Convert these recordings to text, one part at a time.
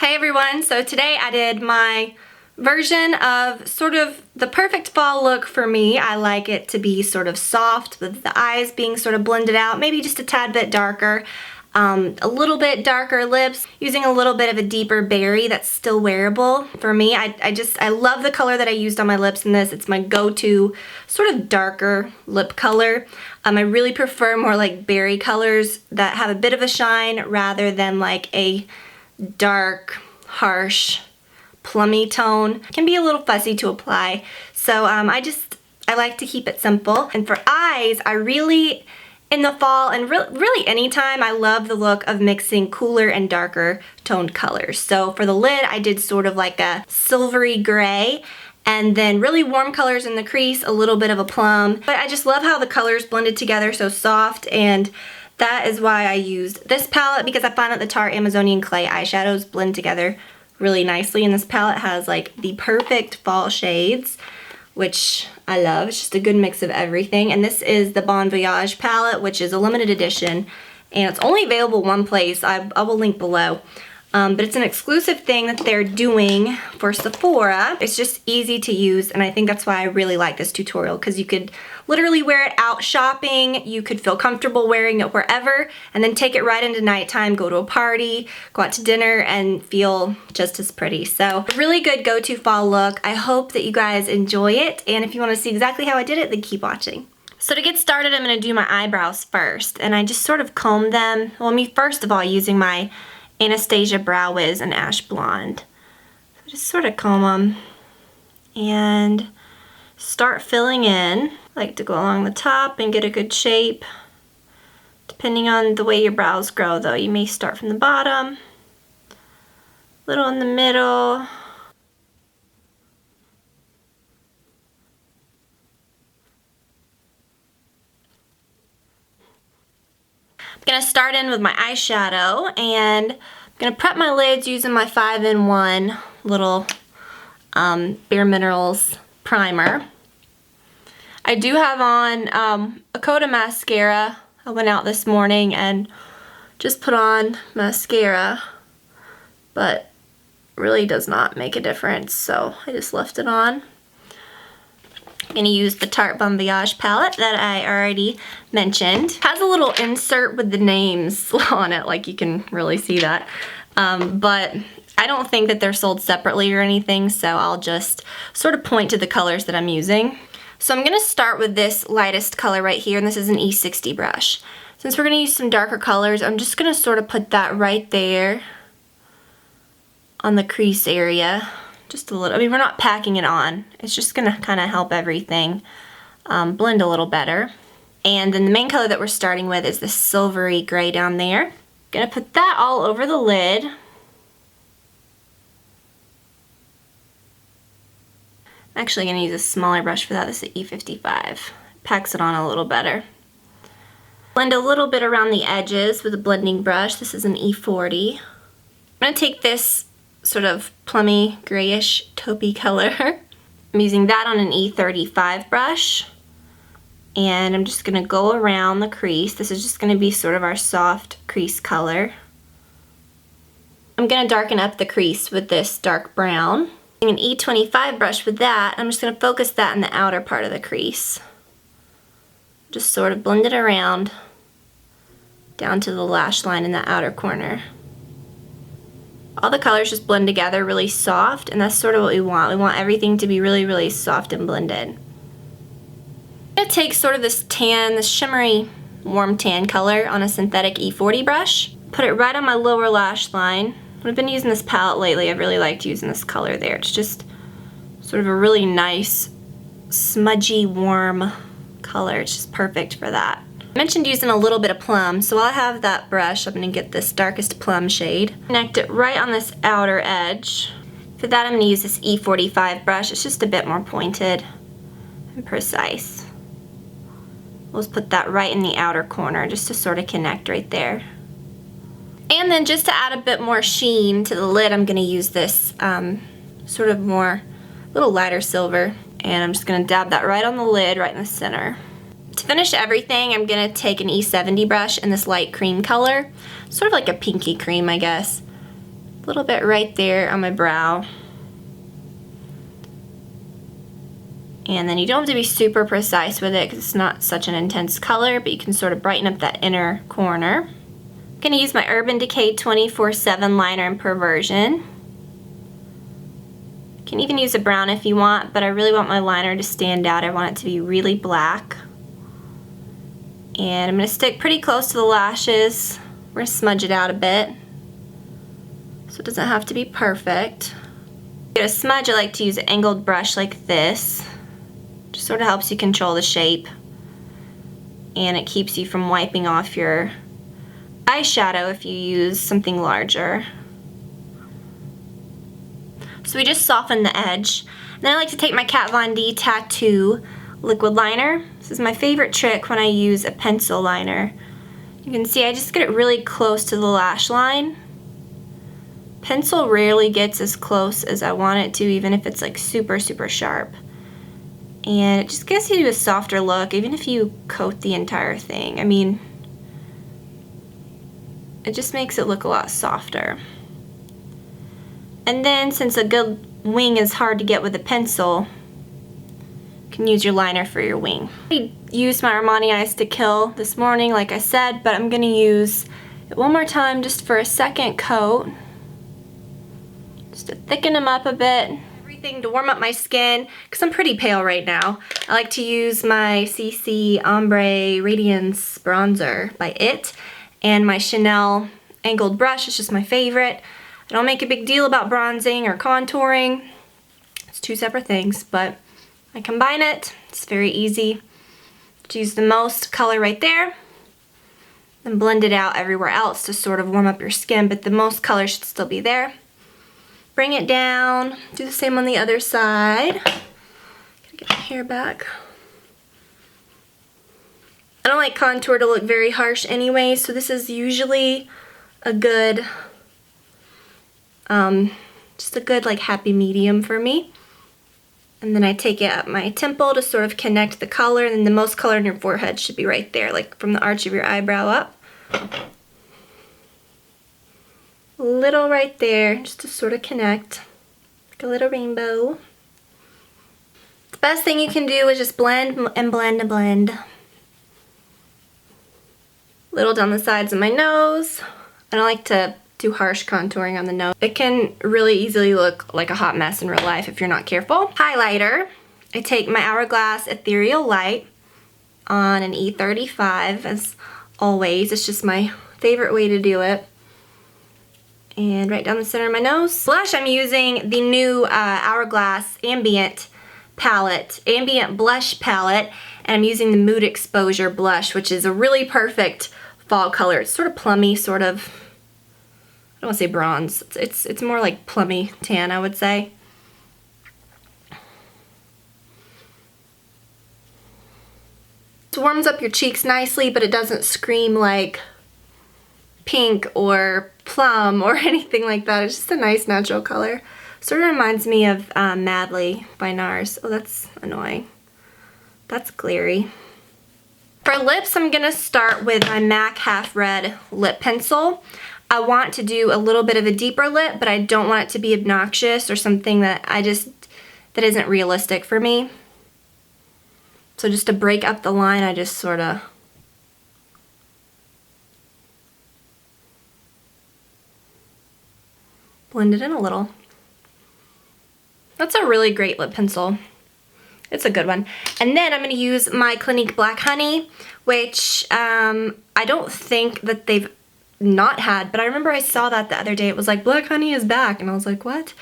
Hey everyone, so today I did my version of sort of the perfect fall look for me. I like it to be sort of soft with the eyes being sort of blended out, maybe just a tad bit darker. A little bit darker lips, using a little bit of a deeper berry that's still wearable for me. I love the color that I used on my lips in this. It's my go-to sort of darker lip color. I really prefer more like berry colors that have a bit of a shine rather than like a dark, harsh, plummy tone. It can be a little fussy to apply. So I like to keep it simple. And for eyes, I really, in the fall and really anytime, I love the look of mixing cooler and darker toned colors. So for the lid, I did sort of like a silvery gray and then really warm colors in the crease, a little bit of a plum. But I just love how the colors blended together so soft, and that is why I used this palette, because I find that the Tarte Amazonian Clay eyeshadows blend together really nicely, and this palette has like the perfect fall shades, which I love. It's just a good mix of everything. And this is the Bon Voyage palette, which is a limited edition, and it's only available one place. I will link below. But it's an exclusive thing that they're doing for Sephora. It's just easy to use, and I think that's why I really like this tutorial, because you could literally wear it out shopping, you could feel comfortable wearing it wherever, and then take it right into nighttime, go to a party, go out to dinner, and feel just as pretty. So, a really good go-to fall look. I hope that you guys enjoy it, and if you want to see exactly how I did it, then keep watching. So to get started, I'm going to do my eyebrows first, and I just sort of comb them. Well, first of all, using my Anastasia Brow Wiz in Ash Blonde. So just sort of comb them and start filling in. I like to go along the top and get a good shape. Depending on the way your brows grow though, you may start from the bottom, a little in the middle, I'm going to start in with my eyeshadow, and I'm going to prep my lids using my 5-in-1 little Bare Minerals primer. I do have on a coat of mascara. I went out this morning and just put on mascara, but really does not make a difference, so I just left it on. I'm going to use the Tarte Bon Voyage palette that I already mentioned. It has a little insert with the names on it, like you can really see that. But I don't think that they're sold separately or anything, so I'll just sort of point to the colors that I'm using. So I'm going to start with this lightest color right here, and this is an E60 brush. Since we're going to use some darker colors, I'm just going to sort of put that right there on the crease area. Just a little. We're not packing it on. It's just going to kind of help everything blend a little better. And then the main color that we're starting with is this silvery gray down there. Going to put that all over the lid. I'm actually going to use a smaller brush for that. This is E55. Packs it on a little better. Blend a little bit around the edges with a blending brush. This is an E40. I'm going to take this sort of plummy, grayish, taupey color. I'm using that on an E35 brush, and I'm just going to go around the crease. This is just going to be sort of our soft crease color. I'm going to darken up the crease with this dark brown. Using an E25 brush with that, I'm just going to focus that in the outer part of the crease. Just sort of blend it around down to the lash line in the outer corner. All the colors just blend together really soft, and that's sort of what we want. We want everything to be really, really soft and blended. I'm going to take sort of this tan, this shimmery warm tan color on a synthetic E40 brush, put it right on my lower lash line. When I've been using this palette lately, I've really liked using this color there. It's just sort of a really nice, smudgy, warm color. It's just perfect for that. I mentioned using a little bit of plum, so while I have that brush, I'm going to get this darkest plum shade. Connect it right on this outer edge. For that, I'm going to use this E45 brush. It's just a bit more pointed and precise. We'll just put that right in the outer corner just to sort of connect right there. And then just to add a bit more sheen to the lid, I'm going to use this sort of more, little lighter silver. And I'm just going to dab that right on the lid, right in the center. To finish everything, I'm going to take an E70 brush in this light cream color, sort of like a pinky cream, I guess. little bit right there on my brow. And then you don't have to be super precise with it because it's not such an intense color, but you can sort of brighten up that inner corner. I'm going to use my Urban Decay 24/7 liner in Perversion. You can even use a brown if you want, but I really want my liner to stand out. I want it to be really black. And I'm going to stick pretty close to the lashes. We're going to smudge it out a bit, so it doesn't have to be perfect. To get a smudge, I like to use an angled brush like this. Just sort of helps you control the shape, and it keeps you from wiping off your eyeshadow if you use something larger. So we just soften the edge. Then I like to take my Kat Von D Tattoo liquid liner. This is my favorite trick when I use a pencil liner. You can see I just get it really close to the lash line. Pencil rarely gets as close as I want it to, even if it's like super, super sharp. And it just gives you a softer look, even if you coat the entire thing. I mean, it just makes it look a lot softer. And then, since a good wing is hard to get with a pencil, you can use your liner for your wing. I used my Armani Eyes to Kill this morning, like I said, but I'm going to use it one more time just for a second coat, just to thicken them up a bit. To warm up my skin, because I'm pretty pale right now. I like to use my CC Ombre Radiance Bronzer by IT, and my Chanel angled brush is just my favorite. I don't make a big deal about bronzing or contouring. It's two separate things, but I combine it. It's very easy. Just use the most color right there, then blend it out everywhere else to sort of warm up your skin, but the most color should still be there. Bring it down, do the same on the other side. Gotta get my hair back. I don't like contour to look very harsh anyway, so this is usually a good, just a good like happy medium for me. And then I take it up my temple to sort of connect the color, and then the most color in your forehead should be right there, like from the arch of your eyebrow up. Little right there, just to sort of connect, like a little rainbow. The best thing you can do is just blend and blend and blend. Little down the sides of my nose. I don't like to do harsh contouring on the nose. It can really easily look like a hot mess in real life if you're not careful. Highlighter. I take my Hourglass Ethereal Light on an E35 as always. It's just my favorite way to do it. And right down the center of my nose. Blush, I'm using the new Hourglass Ambient Blush Palette, and I'm using the Mood Exposure Blush, which is a really perfect fall color. It's sort of plummy, sort of, I don't want to say bronze. It's more like plummy tan, I would say. It warms up your cheeks nicely, but it doesn't scream like pink or plum or anything like that. It's just a nice natural color. Sort of reminds me of Madly by NARS. Oh, that's annoying. That's glary. For lips, I'm going to start with my MAC Half Red lip pencil. I want to do a little bit of a deeper lip, but I don't want it to be obnoxious or something that that isn't realistic for me. So just to break up the line, I just sort of blend it in a little. That's a really great lip pencil. It's a good one. And then I'm going to use my Clinique Black Honey, which I don't think that they've not had, but I remember I saw that the other day. It was like, Black Honey is back, and I was like, what?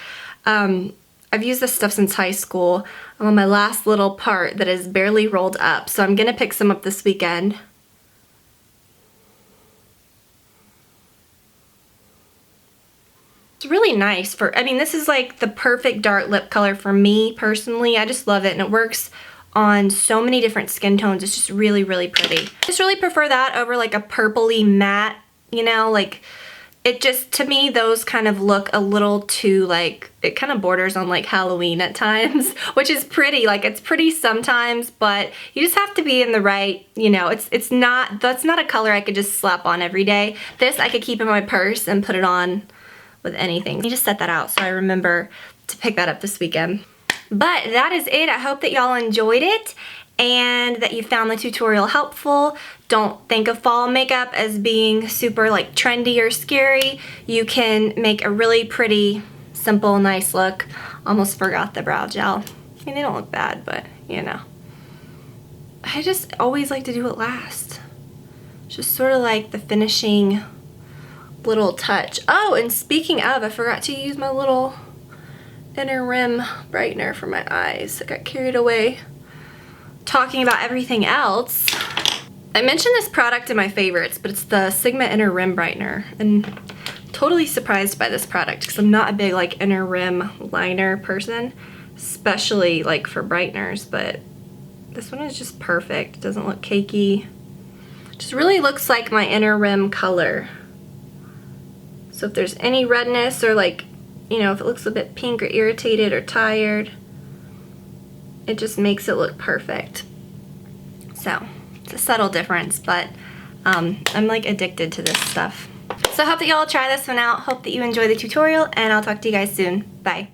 I've used this stuff since high school. I'm on my last little part that is barely rolled up, so I'm going to pick some up this weekend. It's really nice for, I mean, this is like the perfect dark lip color for me personally. I just love it, and it works on so many different skin tones. It's just really, really pretty. I just really prefer that over like a purpley matte, you know, like it just, to me, those kind of look a little too like, it kind of borders on like Halloween at times, which is pretty, like it's pretty sometimes, but you just have to be in the right, you know, that's not a color I could just slap on every day. This I could keep in my purse and put it on with anything. You just set that out so I remember to pick that up this weekend. But that is it. I hope that y'all enjoyed it and that you found the tutorial helpful. Don't think of fall makeup as being super like trendy or scary. You can make a really pretty, simple, nice look. Almost forgot the brow gel. I mean, they don't look bad, but you know. I just always like to do it last. Just sort of like the finishing little touch. Oh, and speaking of, I forgot to use my little inner rim brightener for my eyes. I got carried away talking about everything else. I mentioned this product in my favorites, but it's the Sigma Inner Rim Brightener, and totally surprised by this product because I'm not a big like inner rim liner person, especially like for brighteners, but this one is just perfect. It doesn't look cakey. It just really looks like my inner rim color. So if there's any redness or like, you know, if it looks a bit pink or irritated or tired, it just makes it look perfect. So it's a subtle difference, but I'm like addicted to this stuff. So I hope that y'all try this one out. Hope that you enjoy the tutorial, and I'll talk to you guys soon. Bye.